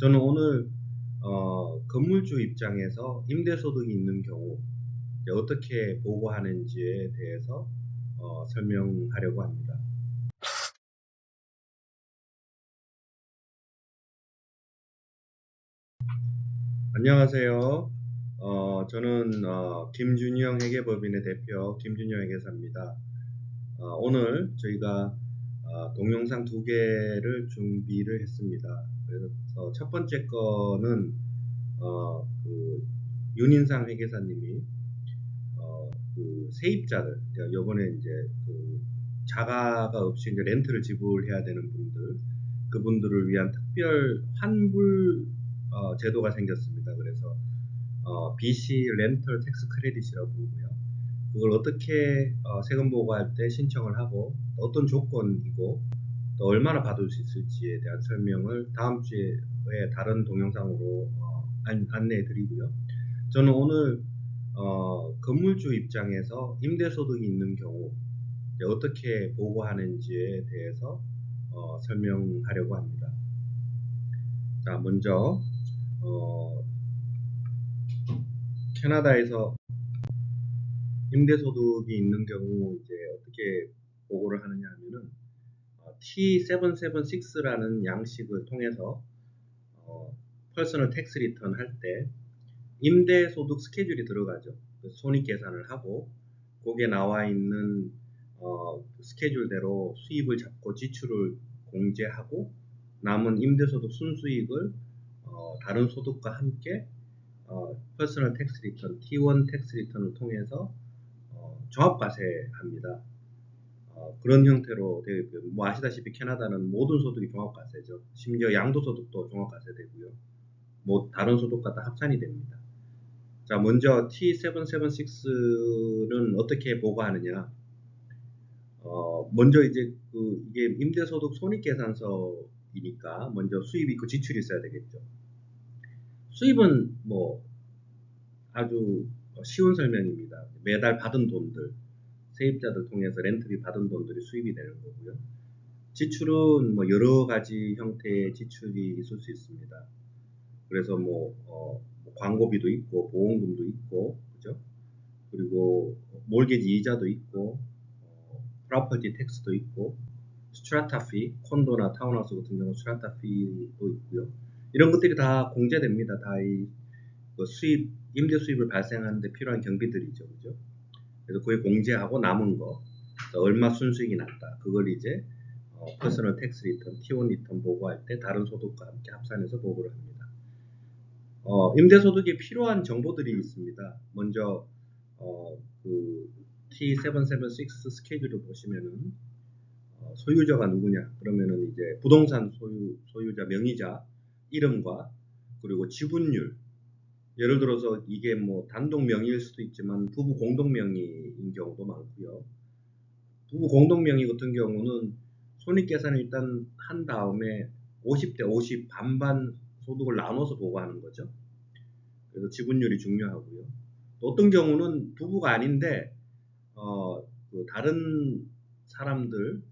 저는 오늘 건물주 입장에서 임대소득이 있는 경우 어떻게 보고하는지에 대해서 설명하려고 합니다. 안녕하세요. 저는 김준영 회계법인의 대표 김준영 회계사입니다. 오늘 저희가 동영상 두 개를 준비를 했습니다. 그래서 첫 번째 거는 윤인상 회계사님이 그 세입자들, 요번에 이제 자가가 없이 이제 렌트를 지불해야 되는 분들, 그분들을 위한 특별 환불 제도가 생겼습니다. 그래서 BC 렌털 텍스 크레딧이라고 부르고요. 그걸 어떻게 세금 보고할 때 신청을 하고 어떤 조건이고 또 얼마나 받을 수 있을지에 대한 설명을 다음 주에 다른 동영상으로 안내해 드리고요. 저는 오늘 건물주 입장에서 임대소득이 있는 경우 어떻게 보고하는지에 대해서 설명하려고 합니다. 자, 먼저 캐나다에서 임대소득이 있는 경우 이제 어떻게 보고를 하느냐 하면은 T776라는 양식을 통해서 퍼스널 텍스 리턴 할 때 임대소득 스케줄이 들어가죠. 손익 계산을 하고 거기에 나와 있는 스케줄대로 수입을 잡고 지출을 공제하고 남은 임대소득 순수익을 다른 소득과 함께 퍼스널 텍스 리턴 T1 텍스 리턴을 통해서 종합과세합니다. 그런 형태로 되어 있고요. 뭐 아시다시피 캐나다는 모든 소득이 종합과세죠. 심지어 양도소득도 종합과세되고요. 뭐 다른 소득과 다 합산이 됩니다. 자, 먼저 T776는 어떻게 보고하느냐? 먼저 이제 이게 임대소득 손익계산서이니까 먼저 수입이 있고 지출이 있어야 되겠죠. 수입은 뭐 아주 쉬운 설명입니다. 매달 받은 돈들, 세입자들 통해서 렌트비 받은 돈들이 수입이 되는 거고요. 지출은 뭐 여러 가지 형태의 지출이 있을 수 있습니다. 그래서 광고비도 있고 보험금도 있고, 그죠? 그리고 몰게지 이자도 있고, 프로퍼티 텍스도 있고, 스트라타 피, 콘도나 타운하우스 같은 경우 스트라타 피도 있고요. 이런 것들이 다 공제됩니다. 다 수입, 임대 수입을 발생하는데 필요한 경비들이죠, 그죠? 그래서 그게 공제하고 남은 거, 얼마 순수익이 났다. 그걸 이제 퍼스널 텍스 리턴, T1 리턴 보고할 때 다른 소득과 함께 합산해서 보고를 합니다. 임대소득에 필요한 정보들이 있습니다. 먼저 그 T776 스케줄을 보시면은 소유자가 누구냐? 그러면은 이제 부동산 소유자 명의자 이름과 그리고 지분율. 예를 들어서 이게 뭐 단독 명의일 수도 있지만 부부 공동 명의인 경우도 많고요. 부부 공동 명의 같은 경우는 손익계산을 일단 한 다음에 50대 50 반반 소득을 나눠서 보고하는 거죠. 그래서 지분율이 중요하고요. 또 어떤 경우는 부부가 아닌데 다른 사람들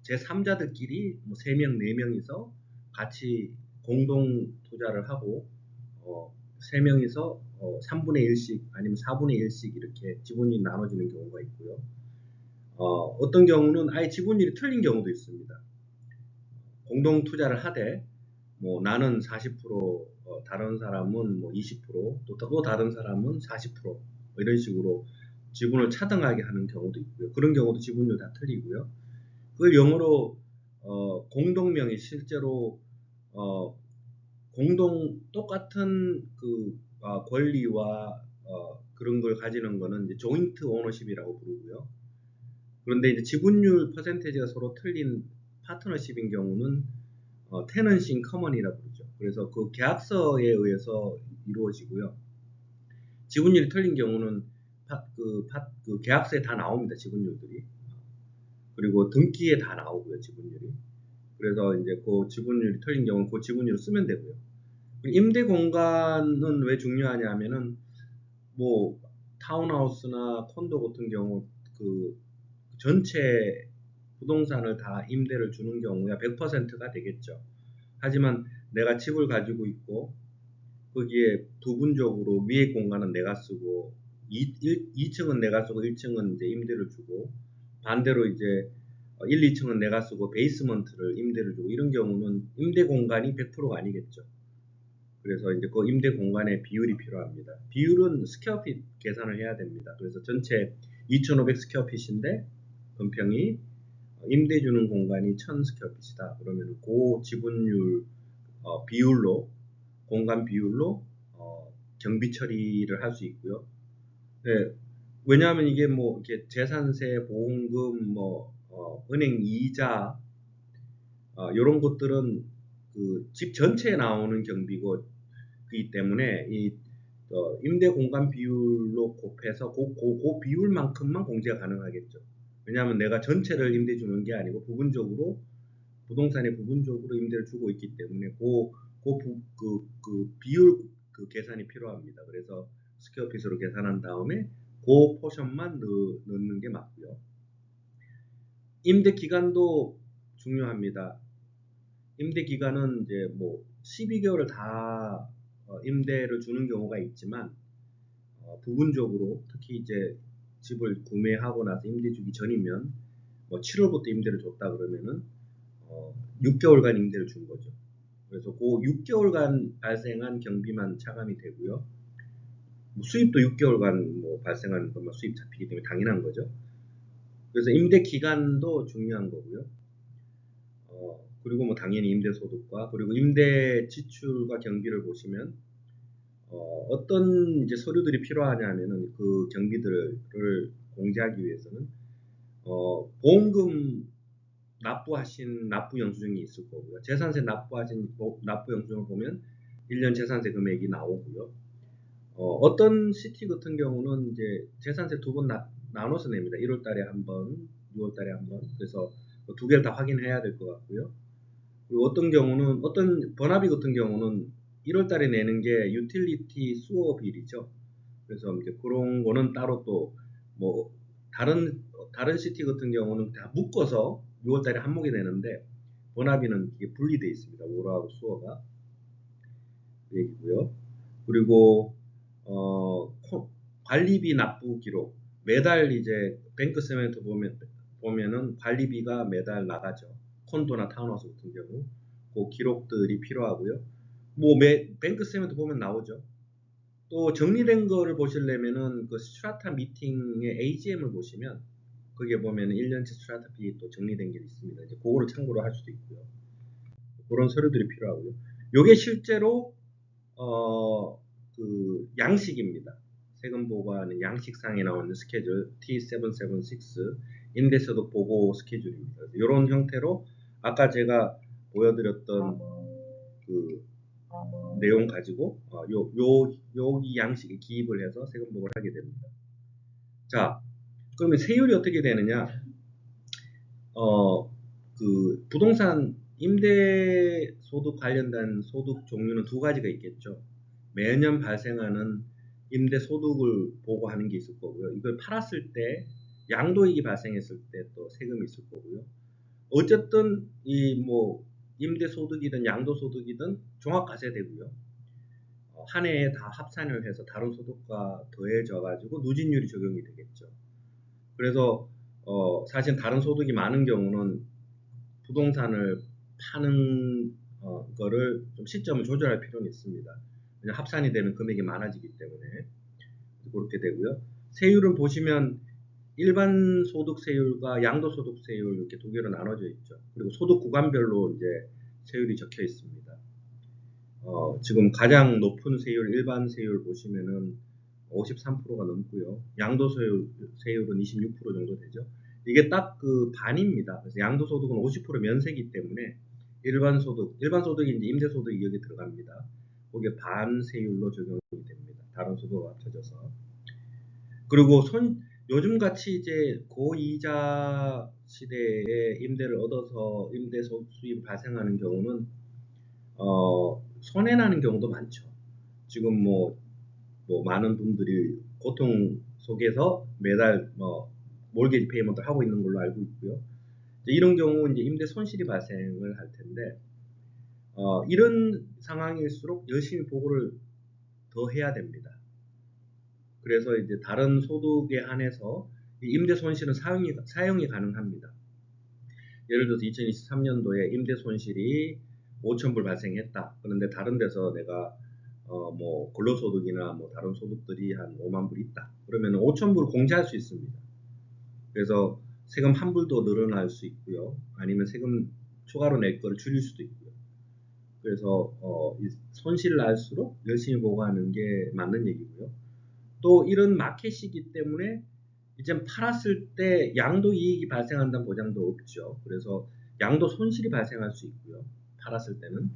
제3자들끼리 뭐 3명, 4명이서 같이 공동 투자를 하고 3명이서 3분의 1씩 아니면 4분의 1씩 이렇게 지분이 나눠지는 경우가 있고요. 어떤 경우는 아예 지분율이 틀린 경우도 있습니다. 공동 투자를 하되 뭐 나는 40%, 다른 사람은 뭐 20%, 또 다른 사람은 40%, 뭐 이런 식으로 지분을 차등하게 하는 경우도 있고요. 그런 경우도 지분율 다 틀리고요. 그걸 영어로 공동명의 실제로 똑같은 권리와 그런 걸 가지는 거는 이제 조인트 오너십이라고 부르고요. 그런데 이제 지분율 퍼센테이지가 서로 틀린 파트너십인 경우는 테넌시 인 커먼이라고 부르죠. 그래서 그 계약서에 의해서 이루어지고요. 지분율이 틀린 경우는 그 계약서에 다 나옵니다. 지분율들이. 그리고 등기에 다 나오고요. 지분율이. 그래서 이제 그 지분율이 틀린 경우는 그 지분율을 쓰면 되고요. 임대 공간은 왜 중요하냐 하면은 뭐 타운하우스나 콘도 같은 경우 그 전체 부동산을 다 임대를 주는 경우야 100%가 되겠죠. 하지만 내가 집을 가지고 있고 거기에 부분적으로 위에 공간은 내가 쓰고 2층은 내가 쓰고 1층은 이제 임대를 주고 반대로 이제 1, 2층은 내가 쓰고 베이스먼트를 임대를 주고 이런 경우는 임대 공간이 100%가 아니겠죠. 그래서 이제 그 임대 공간의 비율이 필요합니다. 비율은 스퀘어핏 계산을 해야 됩니다. 그래서 전체 2,500 스퀘어핏인데 건평이 임대 주는 공간이 1,000 스퀘어핏이다. 그러면 그 지분율 비율로 공간 비율로 경비 처리를 할 수 있고요. 네, 왜냐하면 이게 뭐 이렇게 재산세, 보험금, 은행 이자 이런 것들은 그 집 전체에 나오는 경비고 그렇기 때문에 이 임대 공간 비율로 곱해서 그 비율만큼만 공제가 가능하겠죠. 왜냐하면 내가 전체를 임대 주는 게 아니고 부분적으로 부동산에 부분적으로 임대를 주고 있기 때문에 그 비율 그 계산이 필요합니다. 그래서 스퀘어핏으로 계산한 다음에 그 포션만 넣는 게 맞고요. 임대 기간도 중요합니다. 임대 기간은 이제 뭐 12개월을 다 임대를 주는 경우가 있지만 부분적으로 특히 이제 집을 구매하고 나서 임대 주기 전이면 뭐 7월부터 임대를 줬다 그러면은 6개월간 임대를 준 거죠. 그래서 그 6개월간 발생한 경비만 차감이 되고요. 뭐 수입도 6개월간 뭐 발생하는 것만 수입 잡히기 때문에 당연한 거죠. 그래서 임대 기간도 중요한 거고요. 그리고 뭐 당연히 임대 소득과 그리고 임대 지출과 경비를 보시면 어떤 이제 서류들이 필요하냐면은 그 경비들을 공제하기 위해서는 보험금 납부하신 납부 영수증이 있을 거고요. 재산세 납부하신 납부 영수증을 보면 1년 재산세 금액이 나오고요. 어떤 시티 같은 경우는 이제 재산세 두 번 나눠서 냅니다. 1월 달에 한 번, 6월 달에 한 번. 그래서 두 개를 다 확인해야 될 것 같고요. 그리고 어떤 경우는 어떤 번화비 같은 경우는 1월 달에 내는 게 유틸리티 수어 비리죠. 그래서 이제 그런 거는 따로 또 뭐 다른 시티 같은 경우는 다 묶어서 6월 달에 한목에 내는데 번화비는 이게 분리되어 있습니다. 오라하고 수어가 그 얘기고요. 그리고 관리비 납부 기록 매달 이제 뱅크 세멘트 보면은 관리비가 매달 나가죠. 콘도나 타운하우스 같은 경우 그 기록들이 필요하고요. 뭐 뱅크 세멘트 보면 나오죠. 또 정리된 거를 보시려면은 그 스트라타 미팅의 AGM을 보시면 거기에 보면 1년치 스트라타 비 또 정리된 게 있습니다. 이제 그거를 참고로 할 수도 있고요. 그런 서류들이 필요하고요. 이게 실제로 그 양식입니다. 세금 보고하는 양식상에 나오는 스케줄 T776 임대소득 보고 스케줄입니다. 이런 형태로 아까 제가 보여드렸던 그 내용 가지고 이 양식에 기입을 해서 세금 보고를 하게 됩니다. 자, 그러면 세율이 어떻게 되느냐? 그 부동산 임대 소득 관련된 소득 종류는 두 가지가 있겠죠. 매년 발생하는 임대 소득을 보고하는 게 있을 거고요. 이걸 팔았을 때 양도이익이 발생했을 때 또 세금이 있을 거고요. 어쨌든 이 뭐 임대 소득이든 양도 소득이든 종합과세되고요. 한 해에 다 합산을 해서 다른 소득과 더해져 가지고 누진율이 적용이 되겠죠. 그래서 사실 다른 소득이 많은 경우는 부동산을 파는 거를 좀 시점을 조절할 필요는 있습니다. 왜냐하면 합산이 되면 금액이 많아지기 때문에 그렇게 되고요. 세율을 보시면 일반 소득세율과 양도소득세율 이렇게 두 개로 나눠져 있죠. 그리고 소득 구간별로 이제 세율이 적혀 있습니다. 지금 가장 높은 세율 일반 세율 보시면은 53%가 넘고요. 양도세율은 26% 정도 되죠. 이게 딱 그 반입니다. 그래서 양도소득은 50% 면세기 때문에 일반 소득이 이제 임대소득이 여기 들어갑니다. 거기에 반 세율로 적용이 됩니다. 다른 소득과 합쳐져서. 그리고 요즘 같이 이제 고이자 시대에 임대를 얻어서 임대 수입 발생하는 경우는 손해나는 경우도 많죠. 지금 뭐 많은 분들이 고통 속에서 매달 몰게지 페이먼트를 하고 있는 걸로 알고 있고요. 이런 경우 이제 임대 손실이 발생을 할 텐데 이런 상황일수록 열심히 보고를 더 해야 됩니다. 그래서 이제 다른 소득에 한해서 임대 손실은 사용이 가능합니다. 예를 들어서 2023년도에 임대 손실이 5,000불 발생했다. 그런데 다른 데서 내가 뭐 근로소득이나 뭐 다른 소득들이 한 5만 불 있다. 그러면 5,000불 공제할 수 있습니다. 그래서 세금 한 불도 늘어날 수 있고요. 아니면 세금 추가로 낼 거를 줄일 수도 있고요. 그래서 손실을 알수록 열심히 보고하는 게 맞는 얘기고요. 또 이런 마켓이기 때문에 이제 팔았을 때 양도 이익이 발생한다는 보장도 없죠. 그래서 양도 손실이 발생할 수 있고요. 팔았을 때는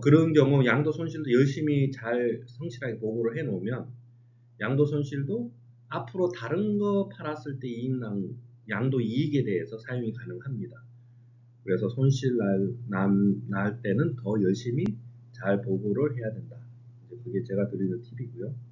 그런 경우 양도 손실도 열심히 잘 성실하게 보고를 해 놓으면 양도 손실도 앞으로 다른 거 팔았을 때 양도 이익에 대해서 사용이 가능합니다. 그래서 손실 날 때는 더 열심히 잘 보고를 해야 된다. 그게 제가 드리는 팁이고요.